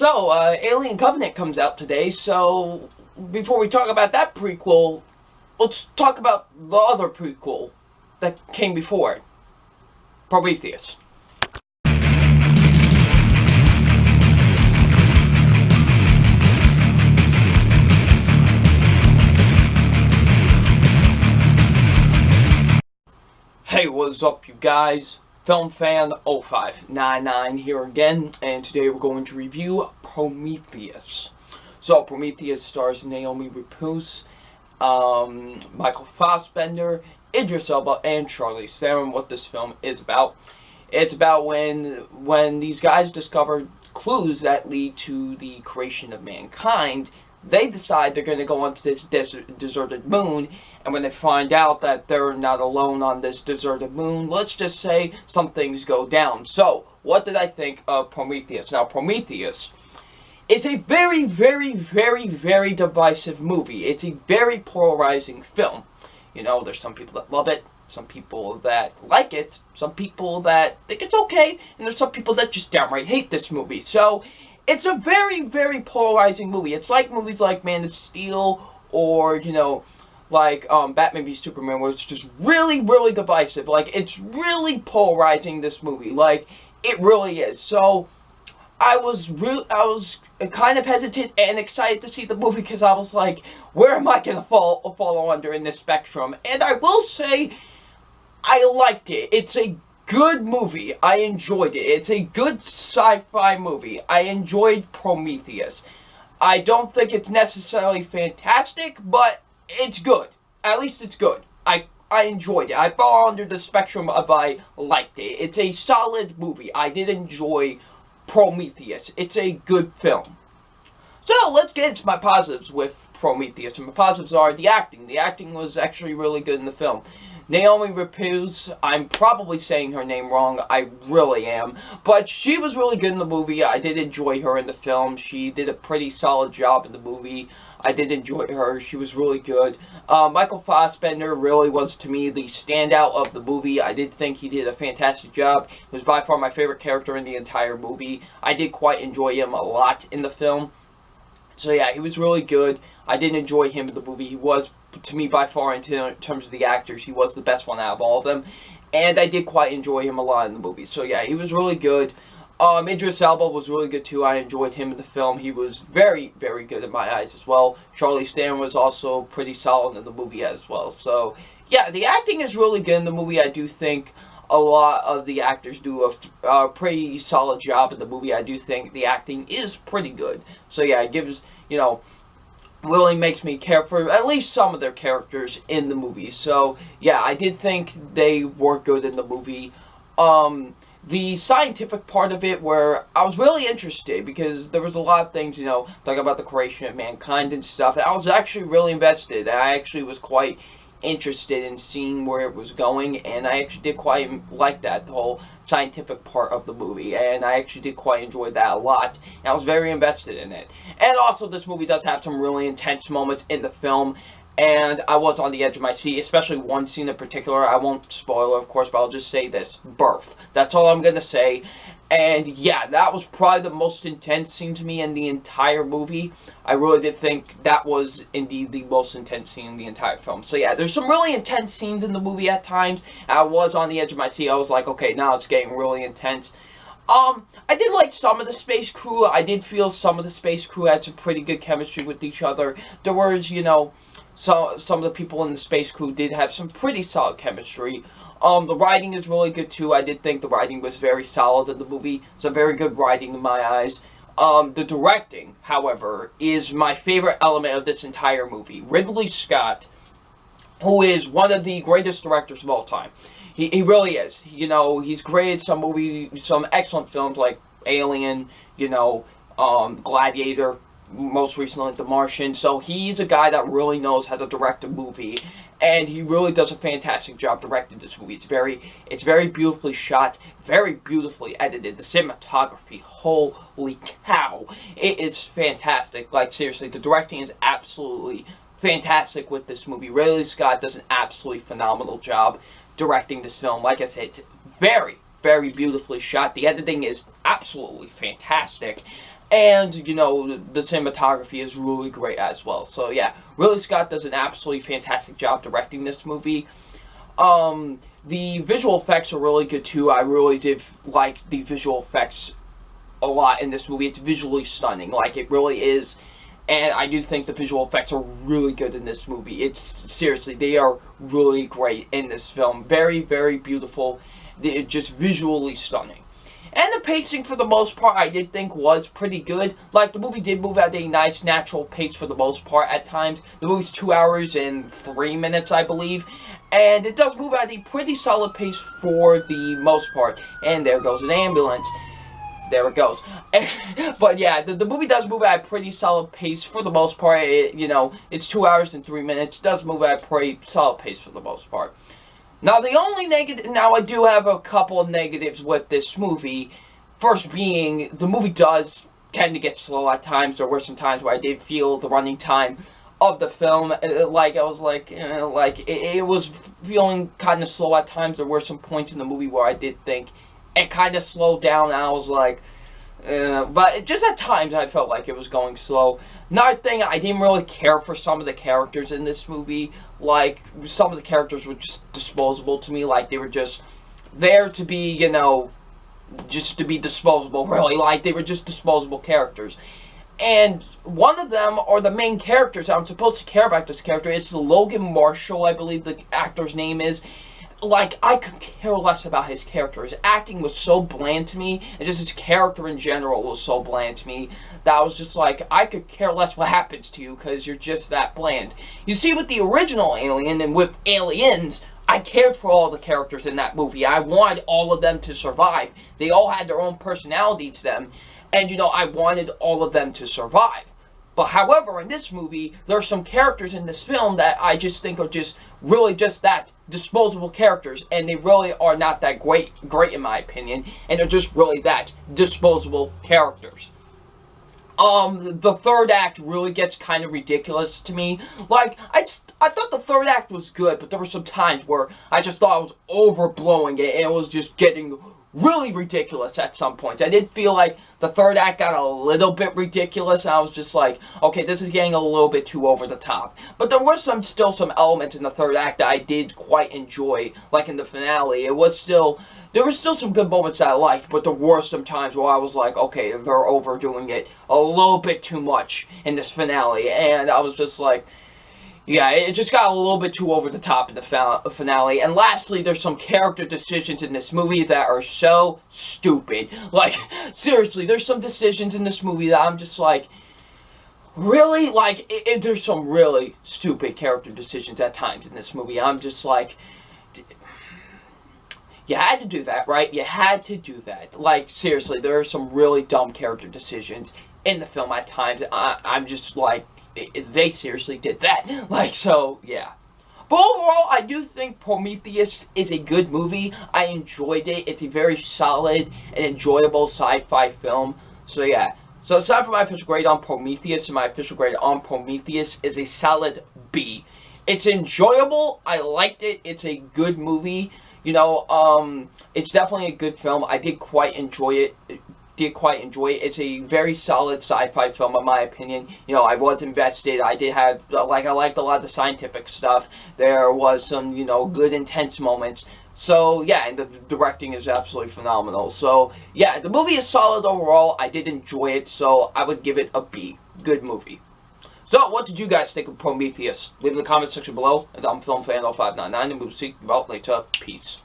Alien Covenant comes out today, so before we talk about that prequel, let's talk about the other prequel that came before it, Prometheus. Hey, what's up, you guys? Film Fan 0599 here again, and today we're going to review Prometheus. So, Prometheus stars Naomi Rapace, Michael Fassbender, Idris Elba, and Charlize Theron. What this film is about? It's about when these guys discover clues that lead to the creation of mankind. They decide they're going to go onto this deserted moon, and when they find out that they're not alone on this deserted moon, let's just say some things go down. So, what did I think of Prometheus? Now, Prometheus is a very, very, very, very divisive movie. It's a very polarizing film. You know, there's some people that love it, some people that like it, some people that think it's okay, and there's some people that just downright hate this movie. So, it's a very, very polarizing movie. It's like movies like Man of Steel or, like Batman v Superman, where it's just really, really divisive. Like, it's really polarizing, this movie. Like, it really is. So, I was kind of hesitant and excited to see the movie because I was like, where am I going to follow under in this spectrum? And I will say, I liked it. It's a good movie. I enjoyed it. It's a good sci-fi movie. I enjoyed Prometheus. I don't think it's necessarily fantastic, but it's good. At least it's good. I enjoyed it. I fall under the spectrum of I liked it. It's a solid movie. I did enjoy Prometheus. It's a good film. So, let's get into my positives with Prometheus. And my positives are the acting. The acting was actually really good in the film. Naomi Rapace, I'm probably saying her name wrong, I really am, but she was really good in the movie. I did enjoy her in the film. She did a pretty solid job in the movie. I did enjoy her. She was really good. Michael Fassbender really was, to me, the standout of the movie. I did think he did a fantastic job. He was by far my favorite character in the entire movie. I did quite enjoy him a lot in the film. So yeah, he was really good. I did enjoy him in the movie. He was, to me, by far, in terms of the actors, he was the best one out of all of them. And I did quite enjoy him a lot in the movie. So yeah, he was really good. Idris Elba was really good too. I enjoyed him in the film. He was very, very good in my eyes as well. Charlize Theron was also pretty solid in the movie as well. So yeah, the acting is really good in the movie. I do think a lot of the actors do a pretty solid job in the movie. I do think the acting is pretty good. So yeah, it gives, really makes me care for at least some of their characters in the movie. So yeah, I did think they were good in the movie. The scientific part of it, where I was really interested because there was a lot of things, talking about the creation of mankind and stuff. And I was actually really invested. I actually was quite interested in seeing where it was going, and I actually did quite like that, the whole scientific part of the movie, and I actually did quite enjoy that a lot, and I was very invested in it. And also, this movie does have some really intense moments in the film, and I was on the edge of my seat, especially one scene in particular. I won't spoil it, of course, but I'll just say this: birth. That's all I'm gonna say. And yeah, that was probably the most intense scene to me in the entire movie. I really did think that was indeed the most intense scene in the entire film. So yeah, there's some really intense scenes in the movie at times. I was on the edge of my seat. I was like, okay, now it's getting really intense. I did like some of the space crew. I did feel some of the space crew had some pretty good chemistry with each other. There was, so some of the people in the space crew did have some pretty solid chemistry. The writing is really good too. I did think the writing was very solid in the movie. Some very good writing in my eyes. The directing, however, is my favorite element of this entire movie. Ridley Scott, who is one of the greatest directors of all time. He really is. He's created some excellent films like Alien, Gladiator, most recently The Martian. So he's a guy that really knows how to direct a movie, and he really does a fantastic job directing this movie. It's very beautifully shot, very beautifully edited. The cinematography, holy cow, it is fantastic. Like, seriously, the directing is absolutely fantastic with this movie. Ridley Scott does an absolutely phenomenal job directing this film. Like I said, it's very, very beautifully shot. The editing is absolutely fantastic. And, you know, the cinematography is really great as well. So, yeah, Ridley Scott does an absolutely fantastic job directing this movie. The visual effects are really good, too. I really did like the visual effects a lot in this movie. It's visually stunning. Like, it really is. And I do think the visual effects are really good in this movie. It's, seriously, they are really great in this film. Very, very beautiful. They're just visually stunning. And the pacing, for the most part, I did think was pretty good. Like, the movie did move at a nice, natural pace for the most part at times. The movie's 2 hours and 3 minutes, I believe. And it does move at a pretty solid pace for the most part. And there goes an ambulance. There it goes. But yeah, the movie does move at a pretty solid pace for the most part. You know, it's 2 hours and 3 minutes. It does move at a pretty solid pace for the most part. Now, the only negative... Now, I do have a couple of negatives with this movie. First being, the movie does tend to get slow at times. There were some times where I did feel the running time of the film. Like, I was like, it was feeling kind of slow at times. There were some points in the movie where I did think it kind of slowed down, and I was like... but just at times, I felt like it was going slow. Another thing, I didn't really care for some of the characters in this movie. Like, some of the characters were just disposable to me. Like, they were just there to be, you know, just to be disposable, really. Like, they were just disposable characters. And one of them are the main characters. I'm supposed to care about this character. It's Logan Marshall, I believe the actor's name is. Like, I could care less about his character. His acting was so bland to me, and just his character in general was so bland to me, that I was just like, I could care less what happens to you, because you're just that bland. You see, with the original Alien, and with Aliens, I cared for all the characters in that movie. I wanted all of them to survive. They all had their own personality to them, and, you know, I wanted all of them to survive. But however, in this movie, there are some characters in this film that I just think are just really just that disposable characters, and they really are not that great in my opinion, and they're just really that disposable characters. The third act really gets kind of ridiculous to me. Like, I thought the third act was good, but there were some times where I just thought I was overblowing it, and it was just getting really ridiculous at some points. I did feel like the third act got a little bit ridiculous, and I was just like, okay, this is getting a little bit too over the top. But there were still some elements in the third act that I did quite enjoy, like in the finale. There were still some good moments that I liked, but there were some times where I was like, okay, they're overdoing it a little bit too much in this finale, and I was just like, yeah, it just got a little bit too over the top in the finale. And lastly, there's some character decisions in this movie that are so stupid. Like, seriously, there's some decisions in this movie that I'm just like, really? Like, there's some really stupid character decisions at times in this movie. I'm just like, you had to do that, right? You had to do that. Like, seriously, there are some really dumb character decisions in the film at times. I'm just like, they seriously did that. Like, so, yeah. But overall, I do think Prometheus is a good movie. I enjoyed it. It's a very solid and enjoyable sci-fi film. So, yeah. So, aside from my official grade on Prometheus, and my official grade on Prometheus is a solid B. It's enjoyable. I liked it. It's a good movie. You know, it's definitely a good film. I did quite enjoy it. It's a very solid sci-fi film, in my opinion. You know, I was invested. I did have, like, I liked a lot of the scientific stuff. There was some, you know, good, intense moments. So, yeah, and the directing is absolutely phenomenal. So, yeah, the movie is solid overall. I did enjoy it, so I would give it a B. Good movie. So, what did you guys think of Prometheus? Leave in the comment section below. And I'm FilmFan0599, and we'll see you out later. Peace.